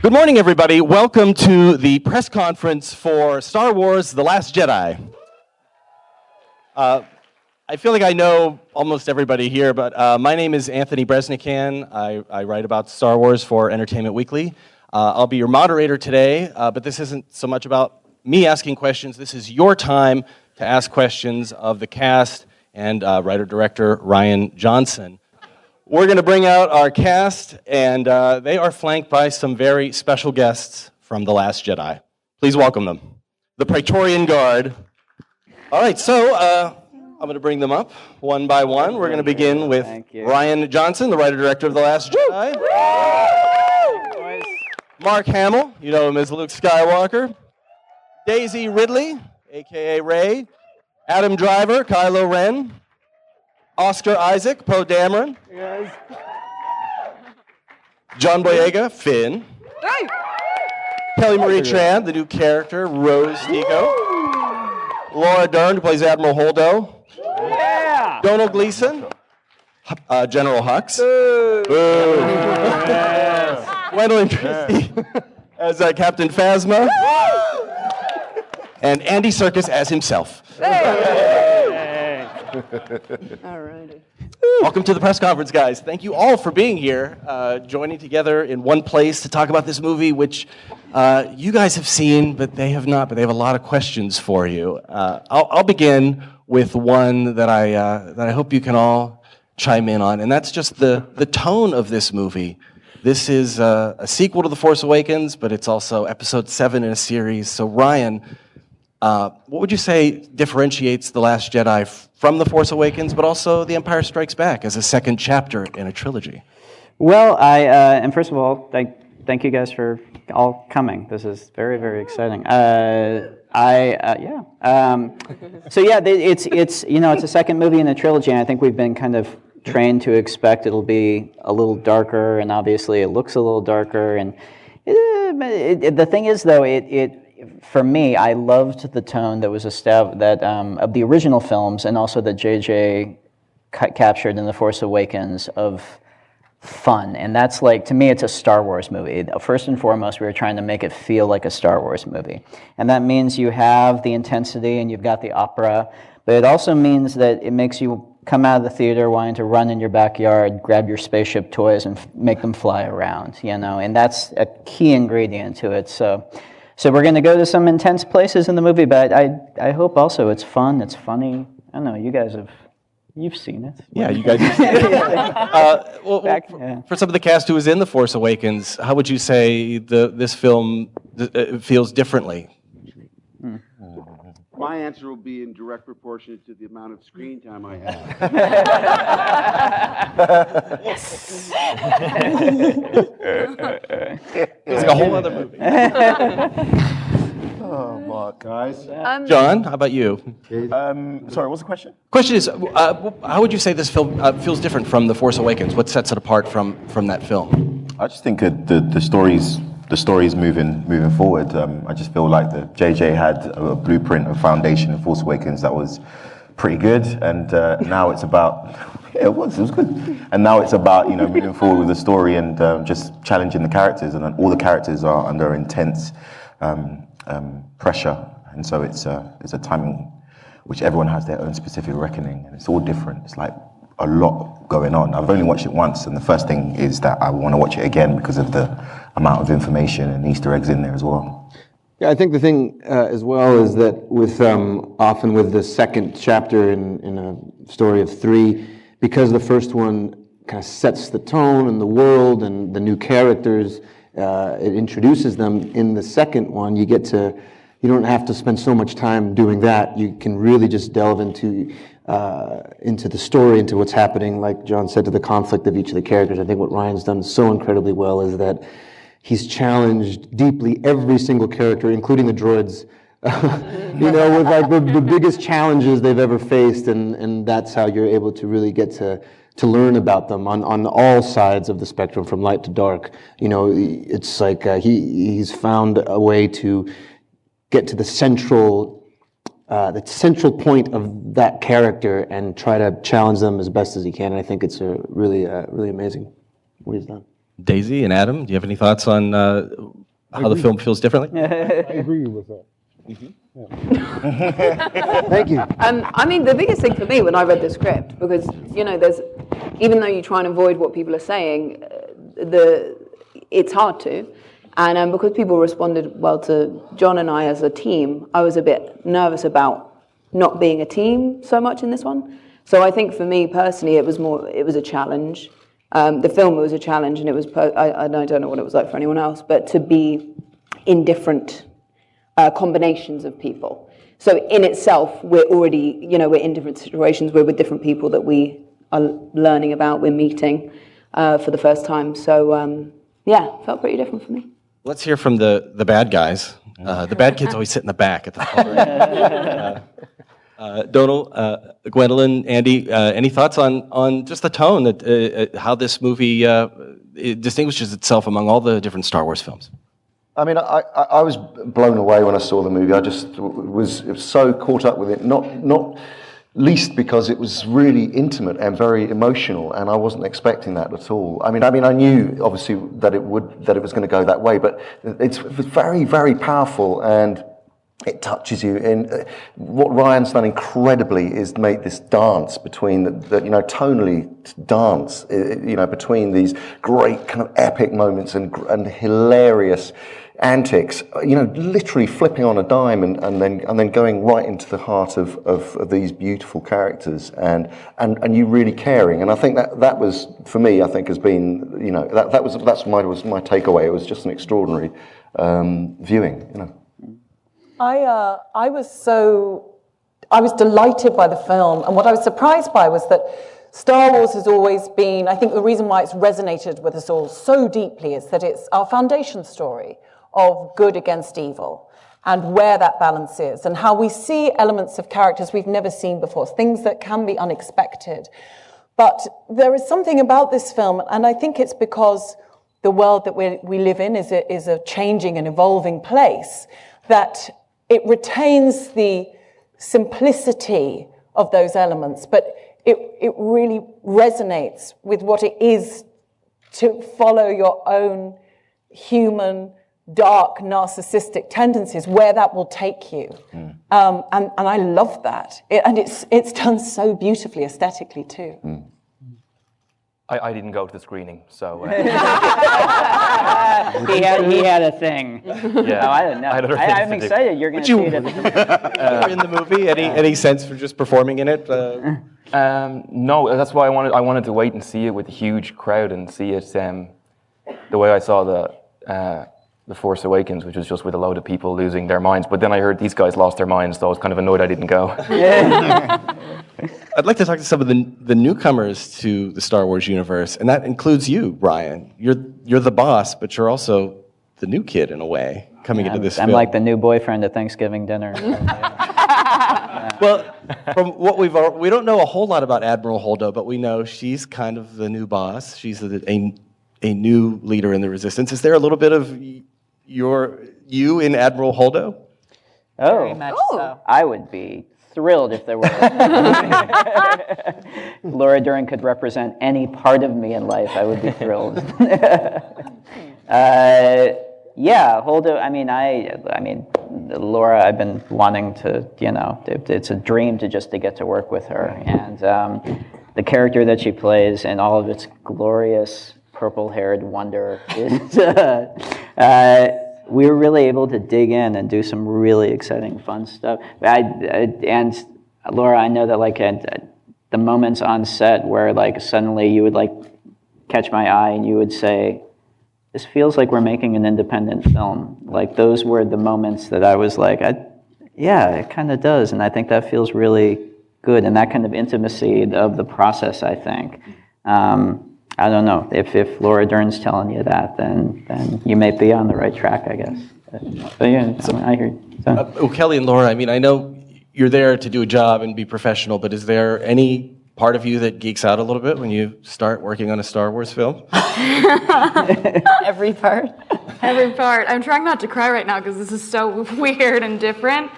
Good morning, everybody. Welcome to the press conference for Star Wars: The Last Jedi. I feel like I know almost everybody here, but my name is Anthony Bresnikan. I write about Star Wars for Entertainment Weekly. I'll be your moderator today, but this isn't so much about me asking questions. This is your time to ask questions of the cast and writer-director Rian Johnson. We're going to bring out our cast, and they are flanked by some very special guests from The Last Jedi. Please welcome them. The Praetorian Guard. All right, so I'm going to bring them up one by one. We're going to begin with Rian Johnson, the writer-director of The Last Jedi. Mark Hamill, you know him as Luke Skywalker. Daisy Ridley, a.k.a. Rey. Adam Driver, Kylo Ren. Oscar Isaac, Poe Dameron. Yes. John Boyega, Finn. Hey. Kelly Marie Tran, the new character, Rose Tico. Laura Dern, who plays Admiral Holdo. Yeah. Domhnall Gleeson, General Hux. Gwendoline Christie as Captain Phasma. And Andy Serkis as himself. All righty. Welcome to the press conference, guys. Thank you all for being here, joining together in one place to talk about this movie, which you guys have seen, but they have not. But they have a lot of questions for you. I'll begin with one that I hope you can all chime in on, and that's just the tone of this movie. This is a sequel to The Force Awakens, but it's also episode 7 in a series. So, Rian, what would you say differentiates The Last Jedi from The Force Awakens, but also The Empire Strikes Back as a second chapter in a trilogy? Well, and first of all, thank you guys for all coming. This is very, very exciting. It's a second movie in a trilogy, and I think we've been kind of trained to expect it'll be a little darker, and obviously it looks a little darker. And the thing is, though, for me, I loved the tone that was established of the original films, and also that JJ captured in The Force Awakens of fun. And that's to me, it's a Star Wars movie. First and foremost, we were trying to make it feel like a Star Wars movie. And that means you have the intensity and you've got the opera, but it also means that it makes you come out of the theater wanting to run in your backyard, grab your spaceship toys, and make them fly around, and that's a key ingredient to it. So we're going to go to some intense places in the movie, but I hope also it's fun, it's funny. I don't know, you've seen it. Yeah, you guys have seen it. For some of the cast who was in The Force Awakens, how would you say this film feels differently? My answer will be in direct proportion to the amount of screen time I have. Yes. It's like a whole other movie. Oh, Mark, guys. John, how about you? Sorry, what's the question? Question is, how would you say this film feels different from The Force Awakens? What sets it apart from that film? I just think the story's moving forward. I just feel like the JJ had a blueprint, a foundation in Force Awakens that was pretty good, and now it's about it was good, and now it's about moving forward with the story and just challenging the characters, and all the characters are under intense pressure, and so it's a timing which everyone has their own specific reckoning, and it's all different. It's like a lot going on. I've only watched it once, and the first thing is that I want to watch it again because of the amount of information and Easter eggs in there as well. Yeah, I think the thing as well is that with often with the second chapter in a story of 3, because the first one kind of sets the tone and the world and the new characters, it introduces them. In the second one, you don't have to spend so much time doing that. You can really just delve into the story, into what's happening, like John said, to the conflict of each of the characters. I think what Ryan's done so incredibly well is that he's challenged deeply every single character, including the droids, with the biggest challenges they've ever faced, and that's how you're able to really get to learn about them on all sides of the spectrum, from light to dark. It's like he's found a way to get to the central point of that character and try to challenge them as best as he can. And I think it's really amazing what he's done. Daisy and Adam, do you have any thoughts on how the film feels differently? I agree with that. Thank you. I mean, the biggest thing for me when I read the script, because, there's, even though you try and avoid what people are saying, it's hard to. And because people responded well to John and I as a team, I was a bit nervous about not being a team so much in this one. So I think for me personally, it was a challenge. The film was a challenge, and it was, I don't know what it was like for anyone else, but to be in different combinations of people. So in itself, we're already, we're in different situations, we're with different people that we are learning about, we're meeting for the first time. So felt pretty different for me. Let's hear from the bad guys. The bad kids always sit in the back at the far end. Domhnall, Gwendoline, Andy, any thoughts on just the tone, that how this movie it distinguishes itself among all the different Star Wars films? I mean, I was blown away when I saw the movie. I just was so caught up with it, not least because it was really intimate and very emotional, and I wasn't expecting that at all. I mean, I knew obviously that it was going to go that way, but it's very, very powerful, and it touches you. And what Ryan's done incredibly is make this dance between tonally dance, between these great kind of epic moments and hilarious antics, literally flipping on a dime and then going right into the heart of these beautiful characters and you really caring. And I think that was, for me, I think has been, that's my takeaway. It was just an extraordinary viewing. I was delighted by the film, and what I was surprised by was that Star Wars has always been, I think the reason why it's resonated with us all so deeply is that it's our foundation story of good against evil, and where that balance is, and how we see elements of characters we've never seen before, things that can be unexpected. But there is something about this film, and I think it's because the world that we live in is a changing and evolving place, that it retains the simplicity of those elements, but it really resonates with what it is to follow your own human, dark, narcissistic tendencies, where that will take you. And I love that. It's done so beautifully aesthetically too. I didn't go to the screening, so... he had a thing. Yeah. No, I don't know. I'm excited. You're going to see it. In the movie, any sense for just performing in it? No, that's why I wanted to wait and see it with a huge crowd and see it the way I saw the Force Awakens, which was just with a load of people losing their minds. But then I heard these guys lost their minds, so I was kind of annoyed I didn't go. I'd like to talk to some of the newcomers to the Star Wars universe, and that includes you, Ryan. You're the boss, but you're also the new kid in a way, coming into this film. I'm like the new boyfriend at Thanksgiving dinner. Well, from what we don't know a whole lot about Admiral Holdo, but we know she's kind of the new boss. She's a new leader in the Resistance. Is there a little bit of you in Admiral Holdo? Oh, Very much so. I would be thrilled if there were. Laura Dern could represent any part of me in life. I would be thrilled. Yeah, Holdo. I mean, Laura. I've been wanting to. It's a dream to get to work with her, and the character that she plays and all of its glorious purple-haired wonder is. We were really able to dig in and do some really exciting, fun stuff. And Laura, I know that at the moments on set where suddenly you would catch my eye and you would say, "This feels like we're making an independent film." Those were the moments that I was yeah, it kind of does, and I think that feels really good. And that kind of intimacy of the process, I think. I don't know. If Laura Dern's telling you that, then you may be on the right track, I guess. But yeah, I hear you. So. Kelly and Laura, I know you're there to do a job and be professional, but is there any part of you that geeks out a little bit when you start working on a Star Wars film? Every part. Every part. I'm trying not to cry right now because this is so weird and different.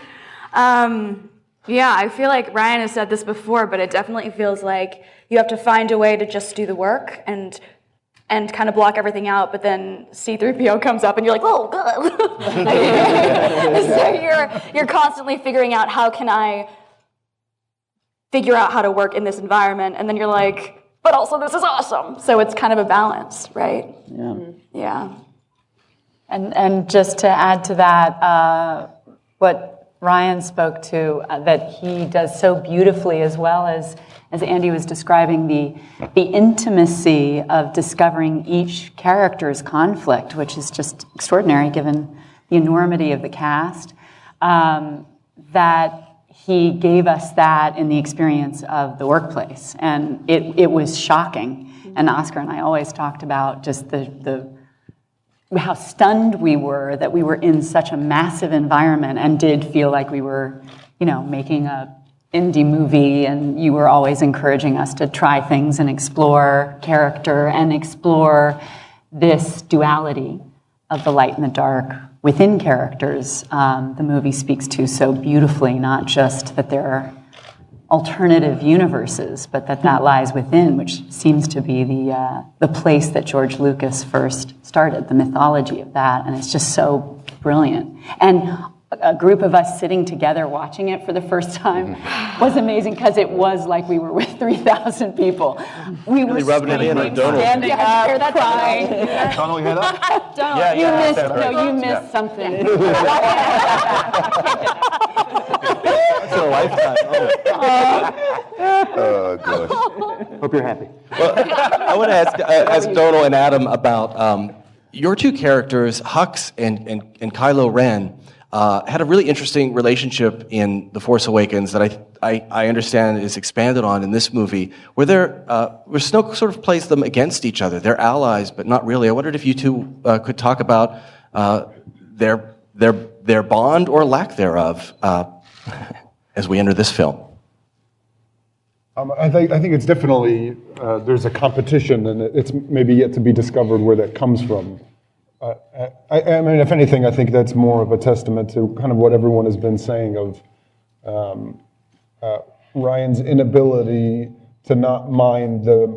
Yeah, I feel like Ryan has said this before, but it definitely feels like you have to find a way to just do the work, and and kind of block everything out, but then C-3PO comes up and you're like, oh, good. So you're constantly figuring out, how can I figure out how to work in this environment? And then you're like, but also this is awesome. So it's kind of a balance, right? Yeah. Yeah. And just to add to that, what Ryan spoke to, that he does so beautifully, as well as Andy was describing, the intimacy of discovering each character's conflict, which is just extraordinary given the enormity of the cast, that he gave us that in the experience of the workplace. And it was shocking. And Oscar and I always talked about just how stunned we were that we were in such a massive environment and did feel like we were, making a indie movie, and you were always encouraging us to try things and explore character and explore this duality of the light and the dark within characters. The movie speaks to so beautifully, not just that there are alternative universes, but that lies within, which seems to be the place that George Lucas first started, the mythology of that, and it's just so brilliant. And a group of us sitting together watching it for the first time was amazing, because it was like we were with 3,000 people. We were rubbing it in on Domhnall. standing up, crying. Domhnall, you hear that? You missed something. It's a lifetime. Oh, gosh. Hope you're happy. Well, I want to ask Domhnall and Adam about your two characters, Hux and Kylo Ren. Had a really interesting relationship in The Force Awakens that I understand is expanded on in this movie, where Snoke sort of plays them against each other. They're allies, but not really. I wondered if you two could talk about their bond or lack thereof as we enter this film. I think it's definitely there's a competition, and it's maybe yet to be discovered where that comes from. I mean, if anything, I think that's more of a testament to kind of what everyone has been saying of Ryan's inability to not mind the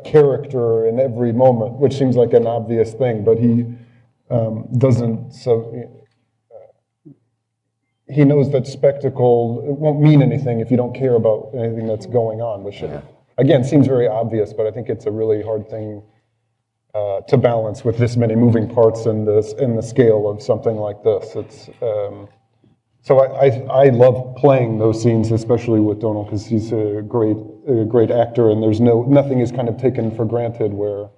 character in every moment, which seems like an obvious thing, but he doesn't. So he knows that spectacle won't mean anything if you don't care about anything that's going on, which again seems very obvious, but I think it's a really hard thing to balance with this many moving parts in the scale of something like this. It's so I love playing those scenes, especially with Domhnall, because he's a great actor, and there's nothing is kind of taken for granted. Where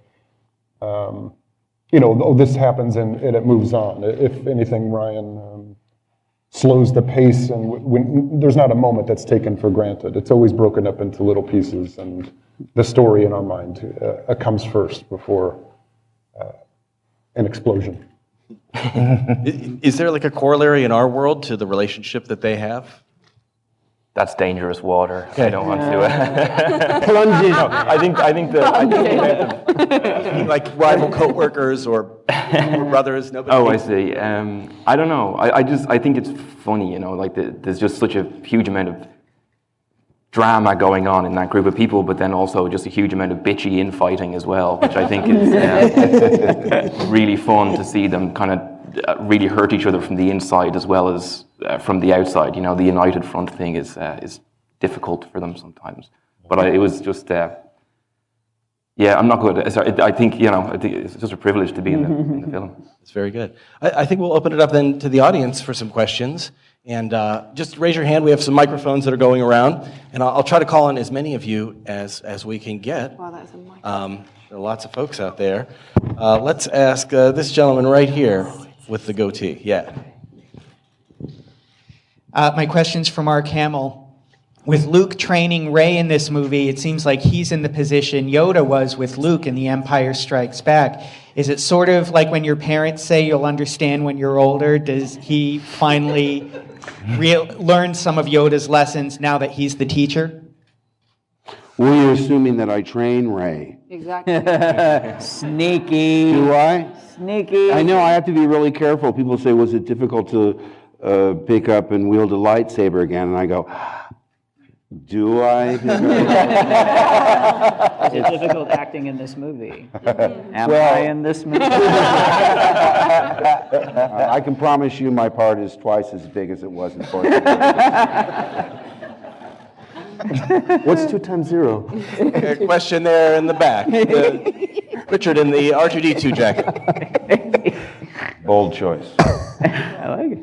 this happens and it moves on. If anything, Ryan slows the pace, and when there's not a moment that's taken for granted. It's always broken up into little pieces, and the story in our mind comes first before an explosion. Is there like a corollary in our world to the relationship that they have? That's dangerous water. Okay. I don't want to plunge in. No, I think like rival co-workers or brothers. Nobody. Oh, I see. I don't know. I think it's funny. Like there's just such a huge amount of drama going on in that group of people, but then also just a huge amount of bitchy infighting as well, which I think is really fun to see them kind of really hurt each other from the inside as well as from the outside. The united front thing is difficult for them sometimes. But it was just, I'm not good. I think it's just a privilege to be in the film. It's very good. I think we'll open it up then to the audience for some questions. And just raise your hand. We have some microphones that are going around, and I'll try to call on as many of you as we can get. Wow, that's a microphone. There are lots of folks out there. Let's ask this gentleman right here with the goatee. Yeah. My question's for Mark Hamill. With Luke training Rey in this movie, it seems like he's in the position Yoda was with Luke in The Empire Strikes Back. Is it sort of like when your parents say you'll understand when you're older? Does he finally learn some of Yoda's lessons now that he's the teacher? Were you assuming that I train Rey? Exactly. Sneaky. Do I? Sneaky. I know I have to be really careful. People say, was it difficult to pick up and wield a lightsaber again? And I go, Do I? Is it difficult acting in this movie? Am Well- I in this movie? I can promise you my part is twice as big as it was in Force Awakens. What's 2 times 0? A question there in the back. Richard in the R2D2 jacket. Bold choice. I like it.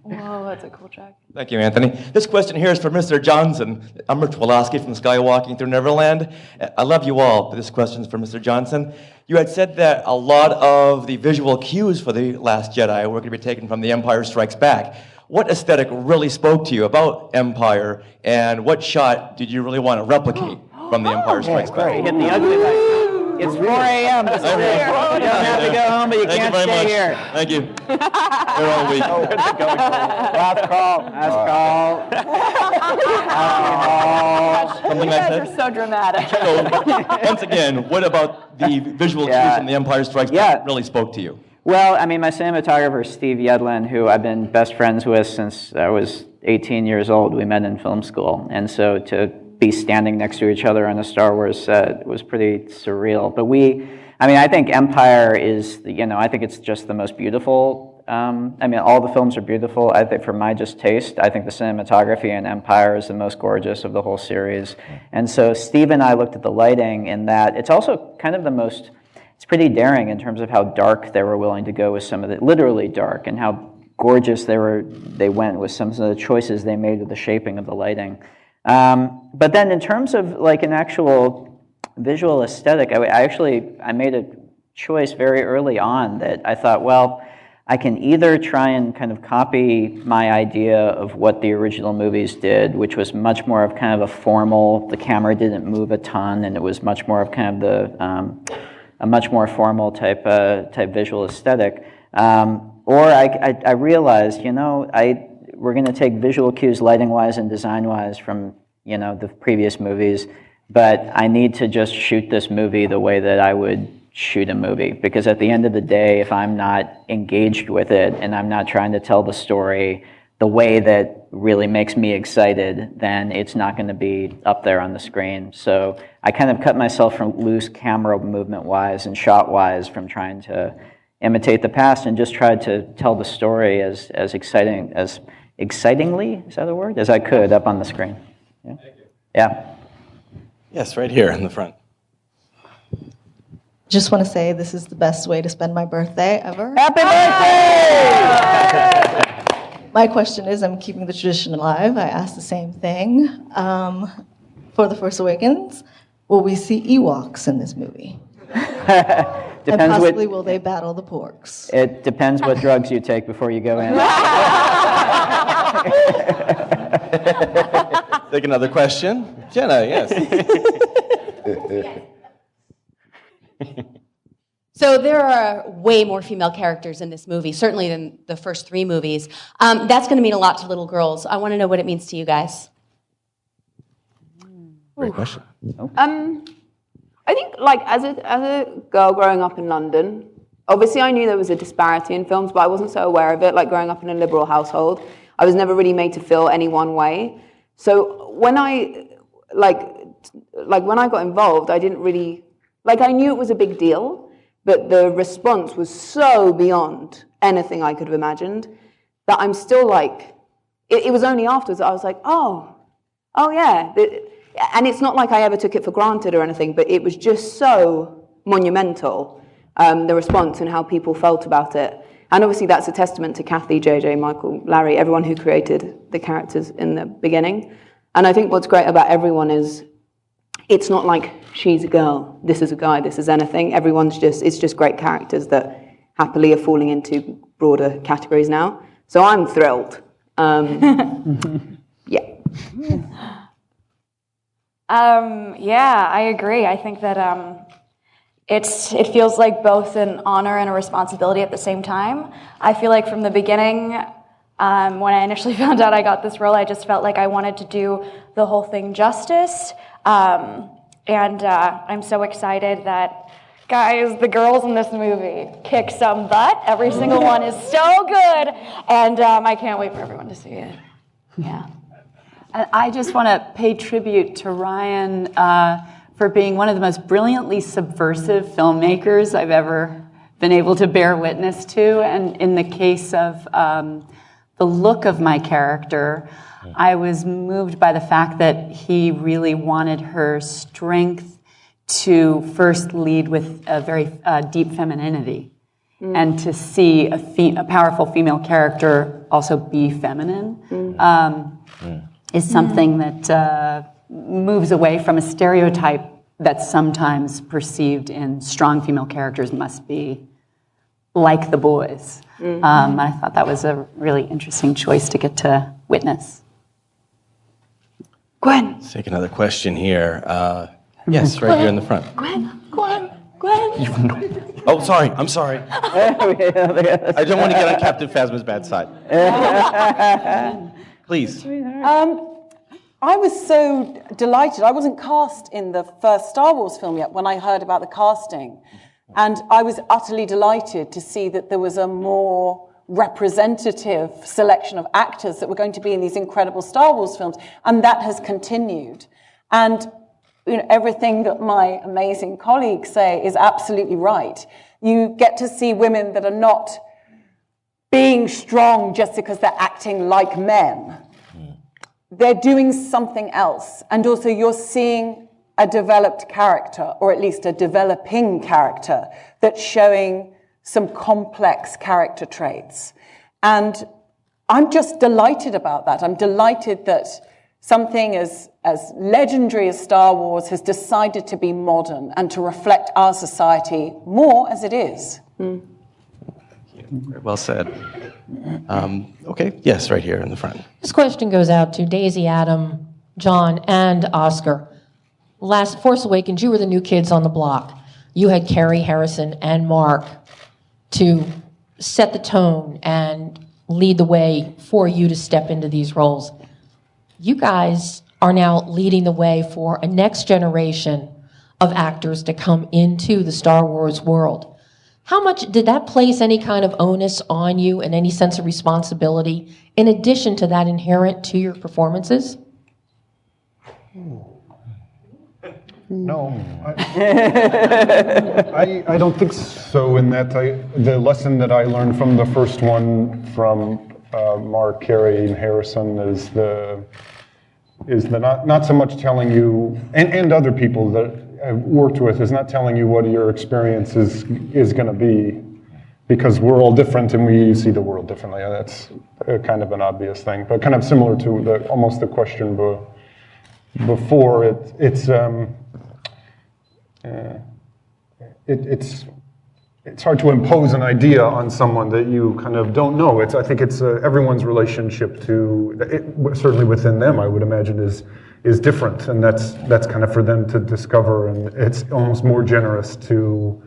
Whoa, that's a cool track. Thank you, Anthony. This question here is for Mr. Johnson. I'm Richard Woloski from Skywalking Through Neverland. I love you all, but this question is for Mr. Johnson. You had said that a lot of the visual cues for The Last Jedi were going to be taken from The Empire Strikes Back. What aesthetic really spoke to you about Empire, and what shot did you really want to replicate from The Empire Strikes Back? Hit the ugly light. It's 4 a.m. You don't have to go home, but you can't stay here. Thank you. Here all week. Last call. Last call. Something You I guys said? are so dramatic. So, once again, what about the visual cues from The Empire Strikes Back really spoke to you? Well, I mean, my cinematographer, Steve Yedlin, who I've been best friends with since I was 18 years old, we met in film school. And so to be standing next to each other on a Star Wars set was pretty surreal. But I think Empire is, I think it's just the most beautiful. All the films are beautiful. I think for my just taste, I think the cinematography in Empire is the most gorgeous of the whole series. And so Steve and I looked at the lighting in that it's also kind of the most, it's pretty daring in terms of how dark they were willing to go with some of the, literally dark, and how gorgeous they went with some of the choices they made with the shaping of the lighting. But then in terms of like an actual visual aesthetic, I made a choice very early on that I thought, well, I can either try and kind of copy my idea of what the original movies did, which was much more of kind of a formal, the camera didn't move a ton, and it was much more of kind of a much more formal type visual aesthetic. Or I realized, we're going to take visual cues lighting-wise and design-wise from, the previous movies, but I need to just shoot this movie the way that I would shoot a movie. Because at the end of the day, if I'm not engaged with it and I'm not trying to tell the story the way that really makes me excited, then it's not going to be up there on the screen. So I kind of cut myself from loose camera movement-wise and shot-wise from trying to imitate the past and just tried to tell the story as excitingly, is that a word, as I could up on the screen. Yeah. Yeah. Yes, right here in the front. Just want to say this is the best way to spend my birthday ever. Happy birthday! My question is, I'm keeping the tradition alive. I asked the same thing. For The Force Awakens, will we see Ewoks in this movie? And possibly will they battle the porks? It depends what drugs you take before you go in. Take another question. Jenna, yes. So there are way more female characters in this movie, certainly than the first 3 movies. That's going to mean a lot to little girls. I want to know what it means to you guys. Great question. I think, like, as a girl growing up in London, obviously I knew there was a disparity in films, but I wasn't so aware of it. Like, growing up in a liberal household, I was never really made to feel any one way. So when I got involved, I didn't really, I knew it was a big deal, but the response was so beyond anything I could have imagined that I'm still like, it was only afterwards that I was like, oh yeah. And it's not like I ever took it for granted or anything, but it was just so monumental, the response and how people felt about it. And obviously that's a testament to Kathy, JJ, Michael, Larry, everyone who created the characters in the beginning. And I think what's great about everyone is it's not like she's a girl, this is a guy, this is anything. It's just great characters that happily are falling into broader categories now. So I'm thrilled. Yeah. Yeah, I agree. I think that it feels like both an honor and a responsibility at the same time. I feel like from the beginning, when I initially found out I got this role, I just felt like I wanted to do the whole thing justice. And I'm so excited that, guys, the girls in this movie kick some butt. Every single one is so good. And I can't wait for everyone to see it. Yeah. I just want to pay tribute to Ryan for being one of the most brilliantly subversive filmmakers I've ever been able to bear witness to. And in the case of the look of my character, I was moved by the fact that he really wanted her strength to first lead with a very deep femininity, and to see a powerful female character also be feminine is something that moves away from a stereotype that's sometimes perceived in strong female characters must be like the boys. I thought that was a really interesting choice to get to witness. Gwen. Let's take another question here. Yes, right here in the front. Gwen. Oh, sorry. I'm sorry. I don't want to get on Captain Phasma's bad side. Please. I was so delighted. I wasn't cast in the first Star Wars film yet when I heard about the casting. And I was utterly delighted to see that there was a more representative selection of actors that were going to be in these incredible Star Wars films. And that has continued. And everything that my amazing colleagues say is absolutely right. You get to see women that are not being strong just because they're acting like men. They're doing something else. And also you're seeing a developed character, or at least a developing character, that's showing some complex character traits. And I'm just delighted about that. I'm delighted that something as legendary as Star Wars has decided to be modern and to reflect our society more as it is. Very well said. Okay, yes, right here in the front. This question goes out to Daisy, Adam, John, and Oscar. Last Force Awakens, you were the new kids on the block. You had Carrie, Harrison, and Mark to set the tone and lead the way for you to step into these roles. You guys are now leading the way for a next generation of actors to come into the Star Wars world. How much did that place any kind of onus on you and any sense of responsibility in addition to that inherent to your performances? No, I don't think so. In that, the lesson that I learned from the first one from Mark, Carey, and Harrison is the not so much telling you, and other people that I've worked with, is not telling you what your experience is going to be, because we're all different and we see the world differently. And that's kind of an obvious thing, but kind of similar to almost the question before. It's hard to impose an idea on someone that you kind of don't know. I think it's everyone's relationship to, certainly within them, I would imagine, is different, and that's kind of for them to discover. And it's almost more generous to,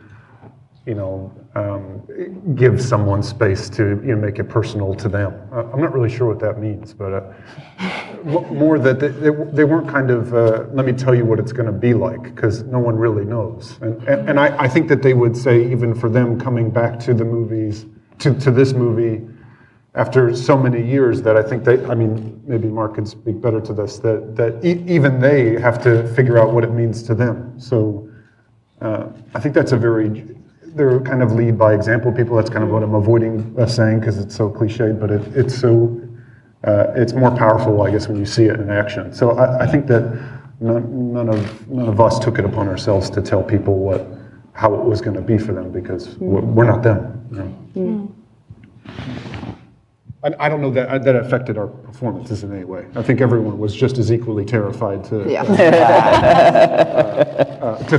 give someone space to make it personal to them. I'm not really sure what that means, but more that they weren't kind of let me tell you what it's going to be like, because no one really knows. And I think that they would say, even for them coming back to the movies, to this movie after so many years, that I think maybe Mark can speak better to this, that even they have to figure out what it means to them. So I think that's they're kind of lead by example people. That's kind of what I'm avoiding saying, because it's so cliched, but it's more powerful, I guess, when you see it in action. So I think that none of us took it upon ourselves to tell people how it was going to be for them, because we're not them. I don't know that affected our performances in any way. I think everyone was just as equally terrified to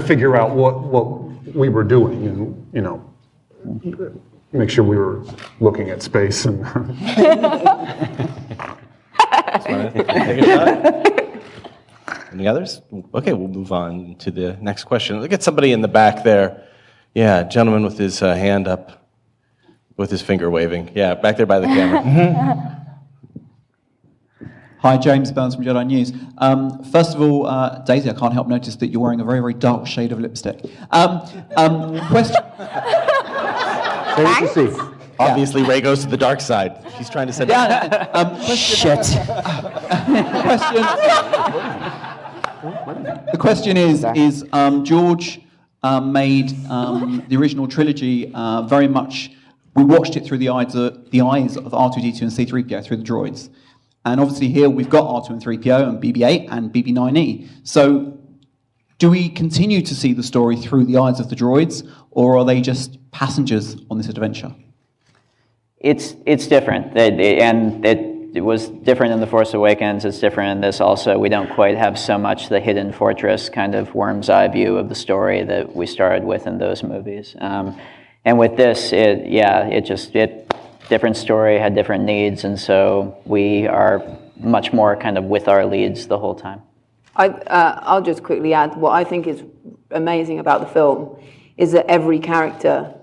figure out what we were doing, and make sure we were looking at space and. Any others? Okay, we'll move on to the next question. Look at somebody in the back there. Yeah, gentleman with his hand up, with his finger waving. Yeah, back there by the camera. Hi, James Burns from JediNews. First of all, Daisy, I can't help notice that you're wearing a very, very dark shade of lipstick. Question. Obviously, Rey goes to the dark side. She's trying to send. Shit. The question is George made the original trilogy very much. We watched it through the eyes of R2-D2 and C-3PO through the droids, and obviously here we've got R2 and 3PO and BB-8 and BB-9E. So, do we continue to see the story through the eyes of the droids, or are they just passengers on this adventure? It's different, and it was different in The Force Awakens. It's different in this also. We don't quite have so much the hidden fortress kind of worm's eye view of the story that we started with in those movies. And with this, different story, had different needs, and so we are much more kind of with our leads the whole time. I'll just quickly add, what I think is amazing about the film is that every character,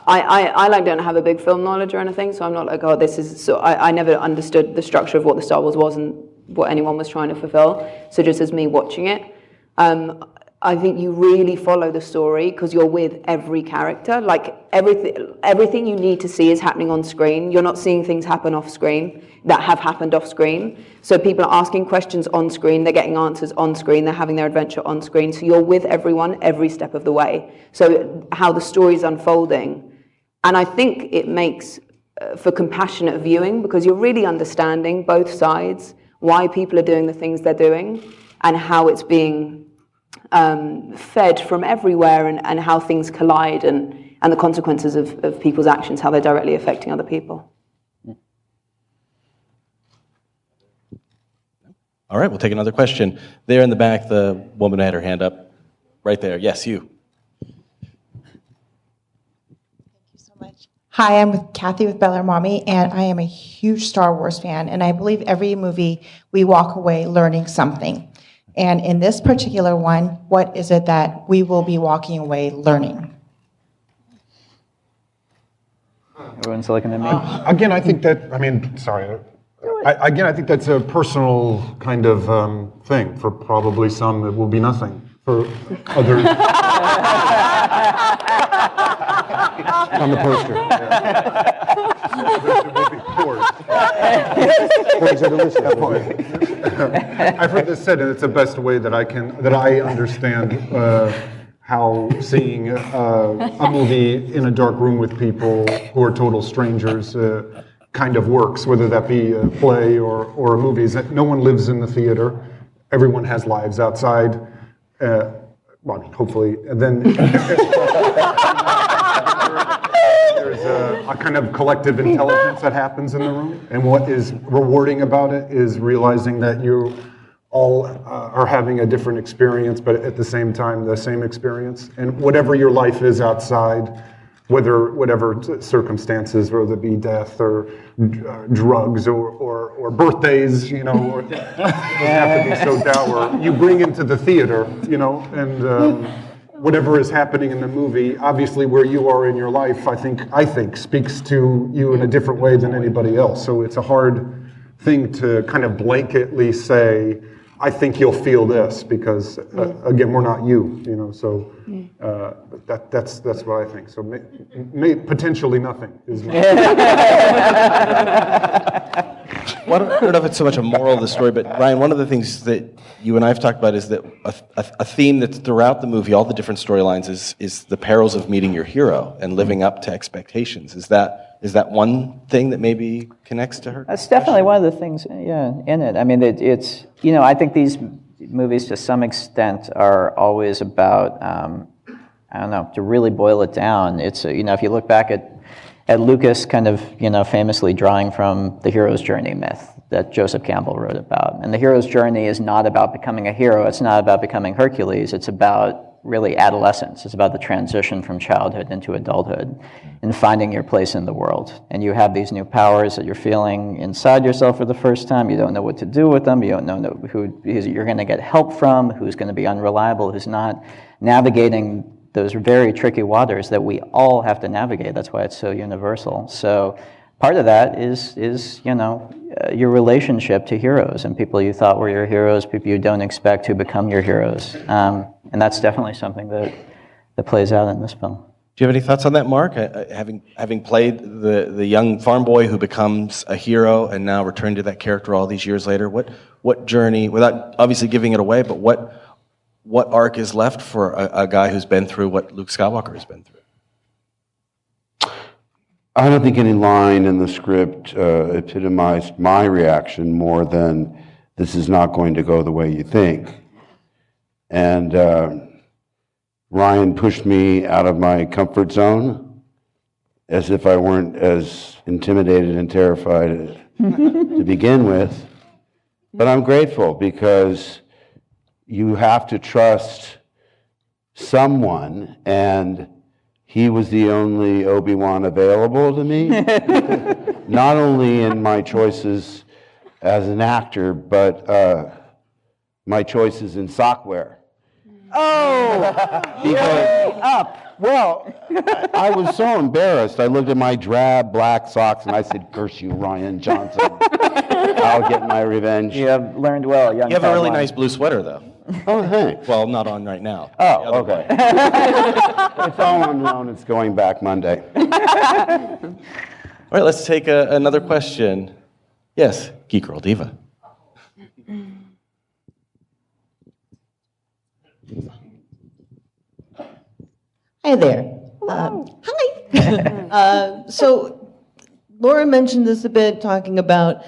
I don't have a big film knowledge or anything, so I'm not like, oh, this is, so I never understood the structure of what the Star Wars was and what anyone was trying to fulfill, so just as me watching it, I think you really follow the story because you're with every character. Like everything you need to see is happening on screen. You're not seeing things happen off screen that have happened off screen. So people are asking questions on screen, they're getting answers on screen, they're having their adventure on screen. So you're with everyone every step of the way. So how the story's unfolding. And I think it makes for compassionate viewing because you're really understanding both sides, why people are doing the things they're doing and how it's being fed from everywhere and how things collide and the consequences of people's actions, how they're directly affecting other people. All right, we'll take another question. There in the back, the woman had her hand up. Right there. Yes, you. Hi, I'm with Kathy with Bel Air Mommy, and I am a huge Star Wars fan, and I believe every movie we walk away learning something. And in this particular one, what is it that we will be walking away learning? Everyone's looking at me. Again, I think that, I think that's a personal kind of thing. For probably some, it will be nothing. For others... on the poster. I've heard this said, and it's the best way that I understand how seeing a movie in a dark room with people who are total strangers kind of works, whether that be a play or a movie. Is that no one lives in the theater. Everyone has lives outside. Hopefully, and then there's a kind of collective intelligence that happens in the room, and what is rewarding about it is realizing that you all are having a different experience, but at the same time, the same experience, and whatever your life is outside, whatever circumstances, whether it be death or drugs or birthdays, or it doesn't have to be so dour. You bring into the theater, and whatever is happening in the movie, obviously where you are in your life, I think speaks to you in a different way than anybody else. So it's a hard thing to kind of blanketly say, I think you'll feel this because again, we're not you, So that's what I think. So potentially nothing is. Well, I don't know if it's so much a moral of the story, but Ryan, one of the things that you and I have talked about is that a theme that's throughout the movie, all the different storylines, is the perils of meeting your hero and living up to expectations. Is that one thing that maybe connects to her? That's definitely one of the things, in it. I mean, it's I think these movies to some extent are always about, to really boil it down, it's, if you look back at Lucas kind of, famously drawing from the hero's journey myth that Joseph Campbell wrote about. And the hero's journey is not about becoming a hero, it's not about becoming Hercules, it's about really adolescence. It's about the transition from childhood into adulthood and finding your place in the world. And you have these new powers that you're feeling inside yourself for the first time. You don't know what to do with them. You don't know who you're going to get help from, who's going to be unreliable, who's not. Navigating those very tricky waters that we all have to navigate. That's why it's so universal. So part of that is your relationship to heroes and people you thought were your heroes, people you don't expect who become your heroes. And that's definitely something that plays out in this film. Do you have any thoughts on that, Mark? Having played the young farm boy who becomes a hero and now returned to that character all these years later, what journey, without obviously giving it away, but what arc is left for a guy who's been through what Luke Skywalker has been through? I don't think any line in the script epitomized my reaction more than this is not going to go the way you think. And Ryan pushed me out of my comfort zone as if I weren't as intimidated and terrified to begin with. But I'm grateful because you have to trust someone, and he was the only Obi-Wan available to me, not only in my choices as an actor, but my choices in sockwear. Oh! Because, Up! Well, I was so embarrassed. I looked at my drab black socks and I said, "Curse you, Rian Johnson. I'll get my revenge." You have learned well, young You have a really Padawan. nice blue sweater, though. Oh, thanks. Well, not on right now. Oh, okay. It's all on loan. It's going back Monday. All right, let's take another question. Yes, Geek Girl Diva. Hi there. Hi. So Laura mentioned this a bit, talking about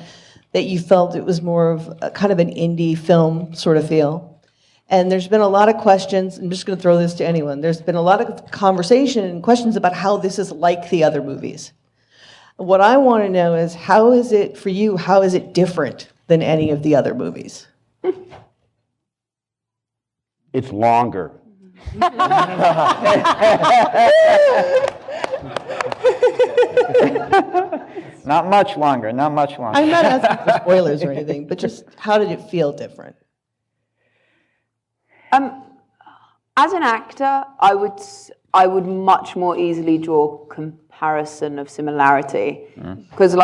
that you felt it was more of a kind of an indie film sort of feel. And there's been a lot of questions. I'm just going to throw this to anyone. There's been a lot of conversation and questions about how this is like the other movies. What I want to know is, how is it for you? How is it different than any of the other movies? It's longer. Not much longer, not much longer. I'm not asking for spoilers or anything, but just how did it feel different? As an actor, I would much more easily draw comparison of similarity, because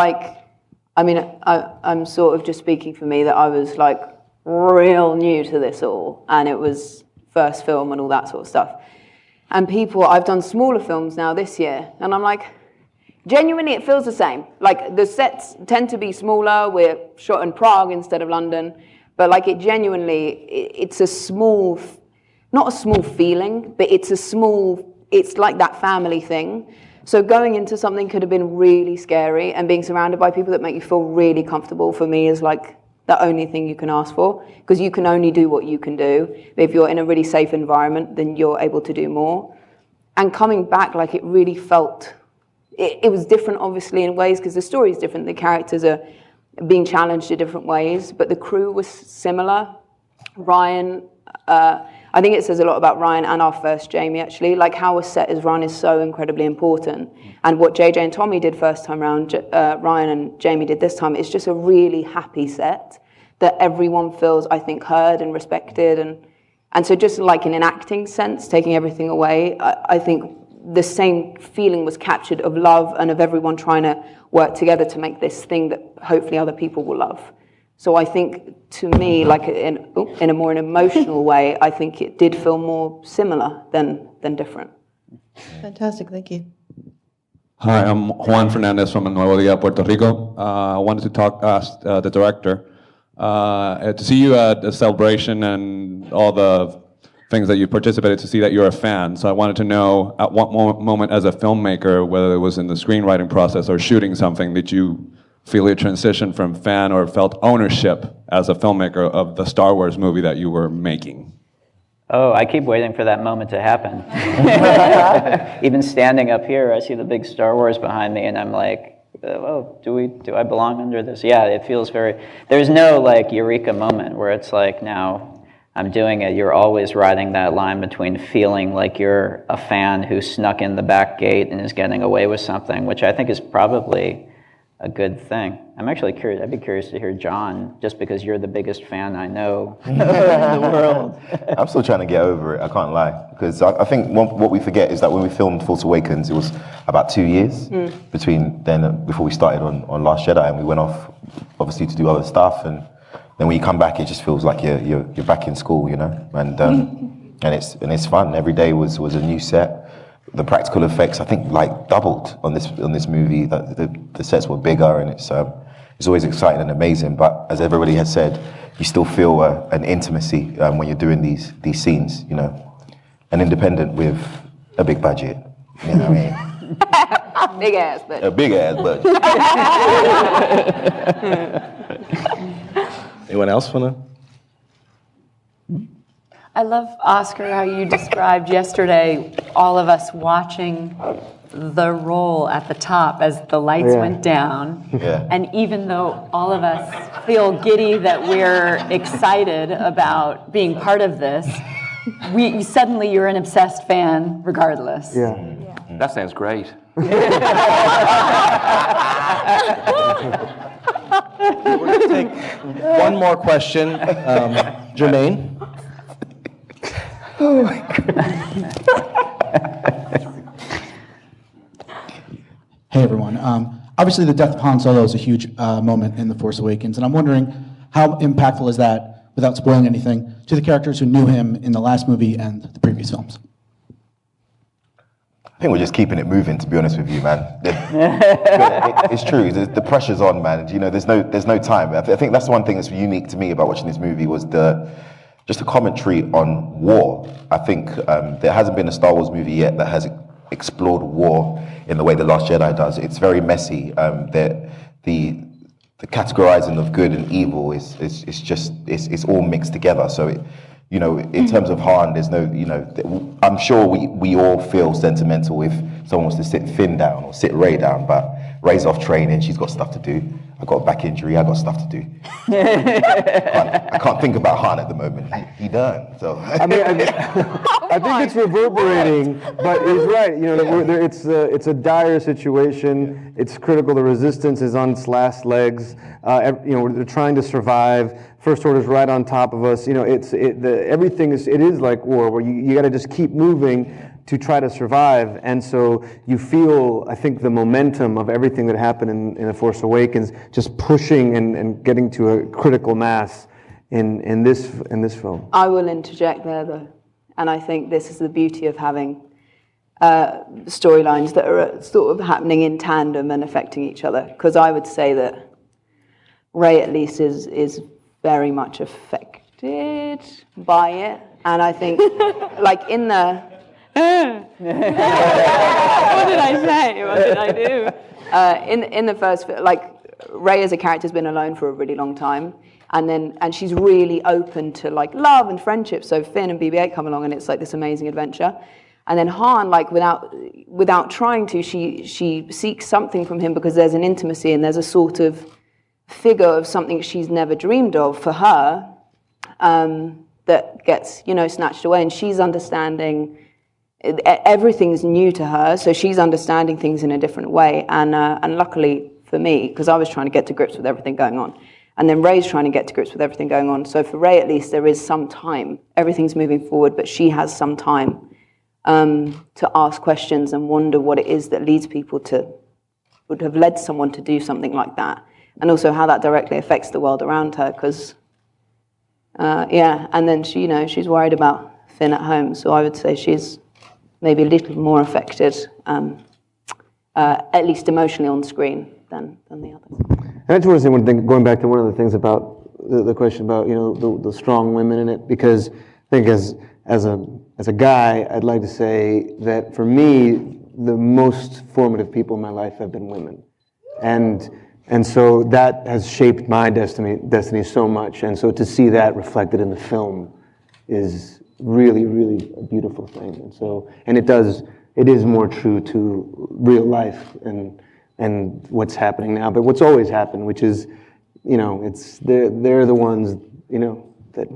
I'm sort of just speaking for me that I was like real new to this all, and it was first film and all that sort of stuff. And I've done smaller films now this year, and I'm like, genuinely, it feels the same. Like, the sets tend to be smaller. We're shot in Prague instead of London. But, like, it's a small, not a small feeling, but it's like that family thing. So going into something could have been really scary, and being surrounded by people that make you feel really comfortable, for me, is like the only thing you can ask for, because you can only do what you can do. But if you're in a really safe environment, then you're able to do more. And coming back, like, it really felt... It was different, obviously, in ways, because the story is different. The characters are being challenged in different ways, but the crew was similar. Ryan, I think it says a lot about Ryan and our first Jamie, actually. Like, how a set is run is so incredibly important. And what JJ and Tommy did first time around, Ryan and Jamie did this time, it's just a really happy set that everyone feels, I think, heard and respected. And so just like in an acting sense, taking everything away, I think the same feeling was captured of love and of everyone trying to work together to make this thing that hopefully other people will love. So I think, to me, like in a more emotional way, I think it did feel more similar than different. Fantastic, thank you. Hi, I'm Juan Fernandez from Nuevo Dia, Puerto Rico. I wanted to ask the director, to see you at the celebration and all the things that you participated, to see that you're a fan. So I wanted to know, at what moment as a filmmaker, whether it was in the screenwriting process or shooting something, did you feel a transition from fan or felt ownership as a filmmaker of the Star Wars movie that you were making? Oh, I keep waiting for that moment to happen. Even standing up here, I see the big Star Wars behind me, and I'm like, oh, do I belong under this? Yeah, it feels very, there's no like eureka moment where it's like, now I'm doing it. You're always riding that line between feeling like you're a fan who snuck in the back gate and is getting away with something, which I think is probably a good thing. I'm actually curious. I'd be curious to hear John, just because you're the biggest fan I know in the world. I'm still trying to get over it, I can't lie. Because I think what we forget is that when we filmed Force Awakens, it was about 2 years between then, before we started on Last Jedi, and we went off, obviously, to do other stuff. And then when you come back, it just feels like you're back in school, you know? And it's fun. Every day was a new set. the practical effects, I think, like doubled on this movie. The sets were bigger, and it's always exciting and amazing. But as everybody has said, you still feel an intimacy when you're doing these scenes, you know, an independent with a big budget. You know what I mean? Big ass budget. A big ass budget. Anyone else want to? I love, Oscar, how you described yesterday all of us watching the roll at the top as the lights went down. Yeah. And even though all of us feel giddy that we're excited about being part of this, suddenly you're an obsessed fan regardless. Yeah. That sounds great. We're going to take one more question. Jermaine? Oh my God. Hey everyone. Obviously, the death of Han Solo is a huge moment in The Force Awakens, and I'm wondering how impactful is that, without spoiling anything, to the characters who knew him in the last movie and the previous films? I think we're just keeping it moving, to be honest with you, man. It's true. The pressure's on, man. You know, there's no time. I think that's one thing that's unique to me about watching this movie was just the commentary on war. I think there hasn't been a Star Wars movie yet that has explored war in the way The Last Jedi does. It's very messy. The categorizing of good and evil is all mixed together. So you know, in terms of Han, there's no, you know, I'm sure we all feel sentimental if someone wants to sit Finn down or sit Rey down, but Rey's off training, she's got stuff to do. I got a back injury, I got stuff to do. I can't think about Han at the moment. He done. So I think it's reverberating, but he's right. You know, it's a dire situation. It's critical. The resistance is on its last legs. You know, they're trying to survive. First Order's right on top of us. You know, everything is like war, where you got to just keep moving to try to survive. And so you feel, I think, the momentum of everything that happened in The Force Awakens just pushing and getting to a critical mass in this film. I will interject there, though, and I think this is the beauty of having storylines that are sort of happening in tandem and affecting each other. Because I would say that Rey, at least, is very much affected by it, and I think, like in the what did I say? What did I do? In the first, like, Rey as a character has been alone for a really long time, and she's really open to like love and friendship. So Finn and BB-8 come along, and it's like this amazing adventure. And then Han, like without trying to, she seeks something from him because there's an intimacy and there's a sort of figure of something she's never dreamed of for her that gets, you know, snatched away, and she's understanding. Everything's new to her, so she's understanding things in a different way. And luckily for me, because I was trying to get to grips with everything going on, and then Rey's trying to get to grips with everything going on. So for Rey, at least, there is some time. Everything's moving forward, but she has some time to ask questions and wonder what it is that leads people would have led someone to do something like that, and also how that directly affects the world around her. Because and then she, you know, she's worried about Finn at home. So I would say she's maybe a little more affected, at least emotionally on screen, than the others. And I just want to say one thing, going back to one of the things about the question about, you know, the strong women in it, because I think as a guy, I'd like to say that for me, the most formative people in my life have been women, and so that has shaped my destiny so much, and so to see that reflected in the film is really, really a beautiful thing. And so, and it is more true to real life and what's happening now, but what's always happened, which is, you know, they're the ones, you know, that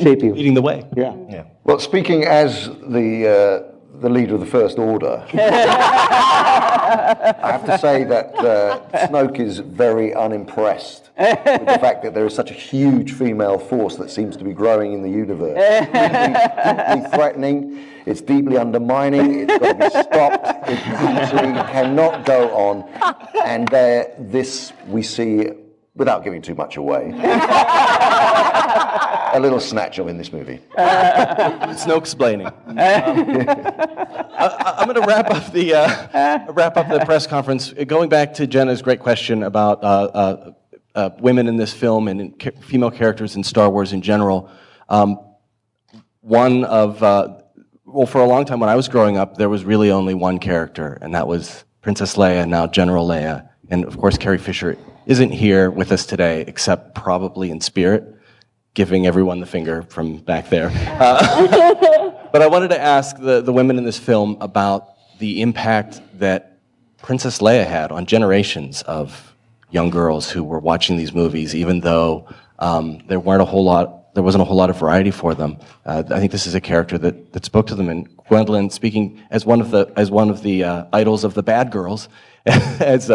shape you. Leading the way. Yeah. Well, speaking as the leader of the First Order, I have to say that Snoke is very unimpressed with the fact that there is such a huge female force that seems to be growing in the universe. It's deeply threatening, it's deeply undermining, it's got to be stopped, it actually cannot go on, and this we see, without giving too much away, a little snatch of in this movie. Snoke-splaining. I'm going to wrap up the press conference. Going back to Jenna's great question about women in this film and female characters in Star Wars in general. For a long time when I was growing up, there was really only one character, and that was Princess Leia, now General Leia. And of course, Carrie Fisher isn't here with us today, except probably in spirit, giving everyone the finger from back there. But I wanted to ask the women in this film about the impact that Princess Leia had on generations of young girls who were watching these movies, even though there wasn't a whole lot of variety for them. I think this is a character that spoke to them. And Gwendoline, speaking as one of the idols of the bad girls, as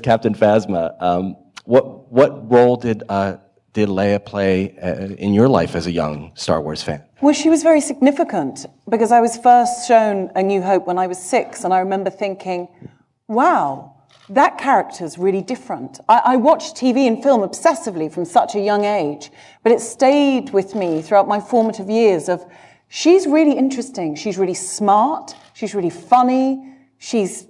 Captain Phasma, what role did Leia play in your life as a young Star Wars fan? Well, she was very significant because I was first shown A New Hope when I was 6, and I remember thinking, wow, that character's really different. I watched TV and film obsessively from such a young age, but it stayed with me throughout my formative years of, she's really interesting, she's really smart, she's really funny, she's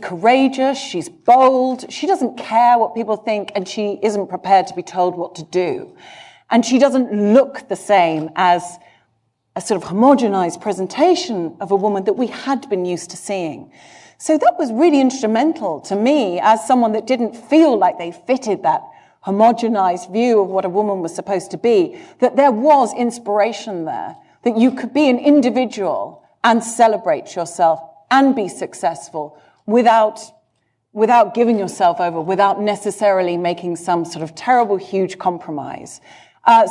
courageous, she's bold, she doesn't care what people think, and she isn't prepared to be told what to do. And she doesn't look the same as a sort of homogenized presentation of a woman that we had been used to seeing. So that was really instrumental to me as someone that didn't feel like they fitted that homogenized view of what a woman was supposed to be, that there was inspiration there, that you could be an individual and celebrate yourself and be successful without giving yourself over, without necessarily making some sort of terrible, huge compromise.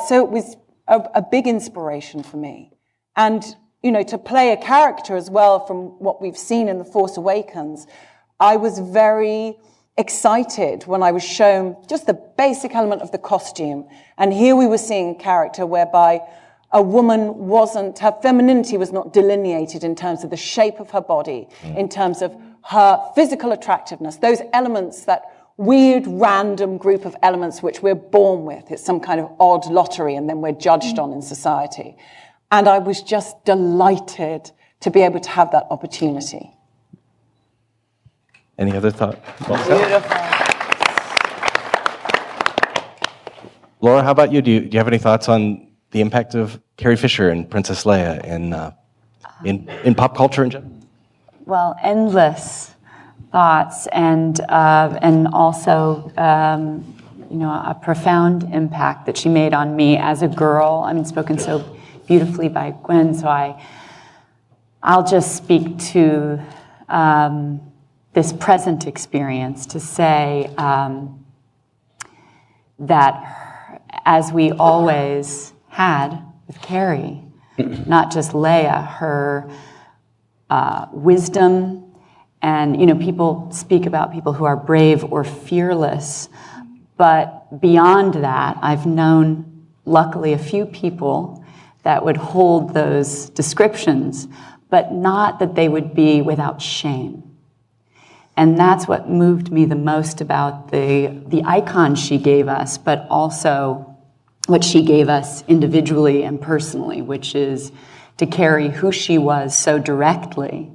So it was a big inspiration for me. And to play a character as well from what we've seen in The Force Awakens, I was very excited when I was shown just the basic element of the costume. And here we were seeing a character whereby a woman her femininity was not delineated in terms of the shape of her body, in terms of her physical attractiveness, those elements, that weird random group of elements which we're born with. It's some kind of odd lottery and then we're judged on in society. And I was just delighted to be able to have that opportunity. Any other thoughts? Beautiful. Laura, how about you? Do you have any thoughts on the impact of Carrie Fisher and Princess Leia in pop culture in general? Well, endless thoughts, and also a profound impact that she made on me as a girl. I mean, spoken so beautifully by Gwen, so I'll just speak to this present experience to say that as we always had with Carrie, not just Leia, her wisdom, and people speak about people who are brave or fearless, but beyond that, I've known, luckily, a few people that would hold those descriptions, but not that they would be without shame. And that's what moved me the most about the icon she gave us, but also what she gave us individually and personally, which is to carry who she was so directly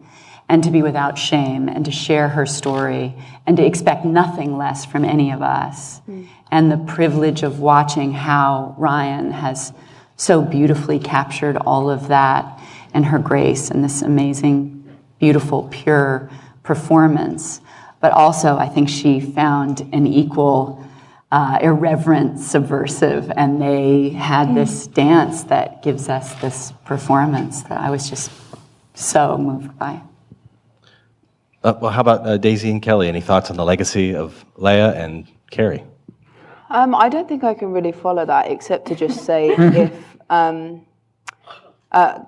and to be without shame and to share her story and to expect nothing less from any of us. And the privilege of watching how Rian has so beautifully captured all of that and her grace and this amazing, beautiful, pure performance. But also, I think she found an equal irreverent, subversive, and they had this dance that gives us this performance that I was just so moved by. Well, how about Daisy and Kelly? Any thoughts on the legacy of Leia and Carrie? I don't think I can really follow that, except to just say if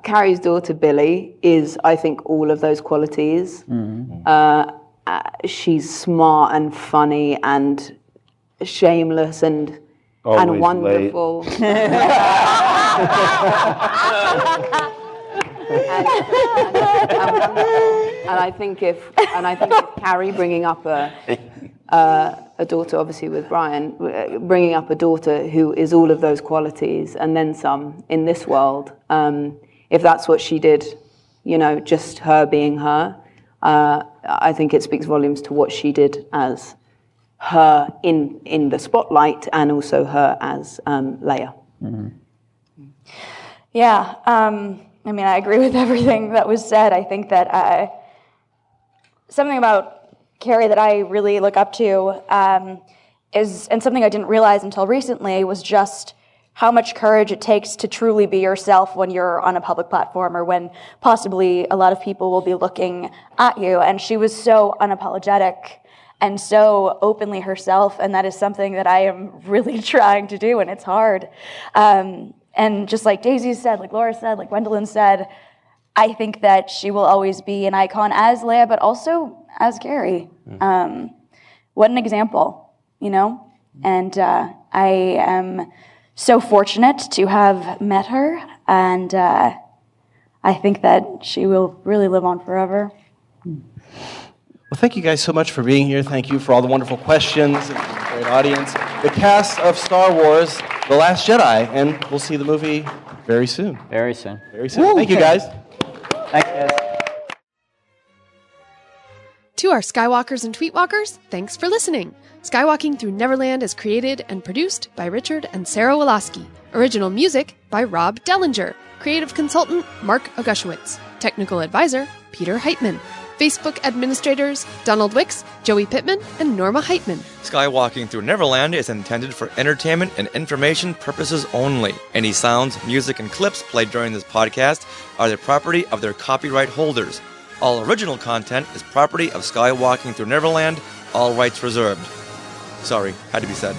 Carrie's daughter Billy is, I think, all of those qualities. She's smart and funny and shameless and wonderful. And I think if Carrie bringing up a daughter, obviously with Brian, bringing up a daughter who is all of those qualities and then some in this world, if that's what she did, just her being her, I think it speaks volumes to what she did as her in the spotlight and also her as Leia. Mm-hmm. Yeah, I agree with everything that was said. I think that something about Carrie that I really look up to is, and something I didn't realize until recently, was just how much courage it takes to truly be yourself when you're on a public platform or when possibly a lot of people will be looking at you. And she was so unapologetic and so openly herself, and that is something that I am really trying to do, and it's hard. And just like Daisy said, like Laura said, like Gwendoline said, I think that she will always be an icon as Leia, but also as Carrie. What an example, And I am so fortunate to have met her, and I think that she will really live on forever. Well, thank you guys so much for being here. Thank you for all the wonderful questions and the great audience. The cast of Star Wars, The Last Jedi, and we'll see the movie very soon. Very soon. Very soon. Thank you, guys. Thanks, guys. To our Skywalkers and Tweetwalkers, thanks for listening. Skywalking Through Neverland is created and produced by Richard and Sarah Woloski. Original music by Rob Dellinger. Creative consultant Mark Ogushowitz. Technical advisor Peter Heitman. Facebook administrators Donald Wicks, Joey Pittman, and Norma Heitman. Skywalking Through Neverland is intended for entertainment and information purposes only. Any sounds, music, and clips played during this podcast are the property of their copyright holders. All original content is property of Skywalking Through Neverland, all rights reserved. Sorry, had to be said.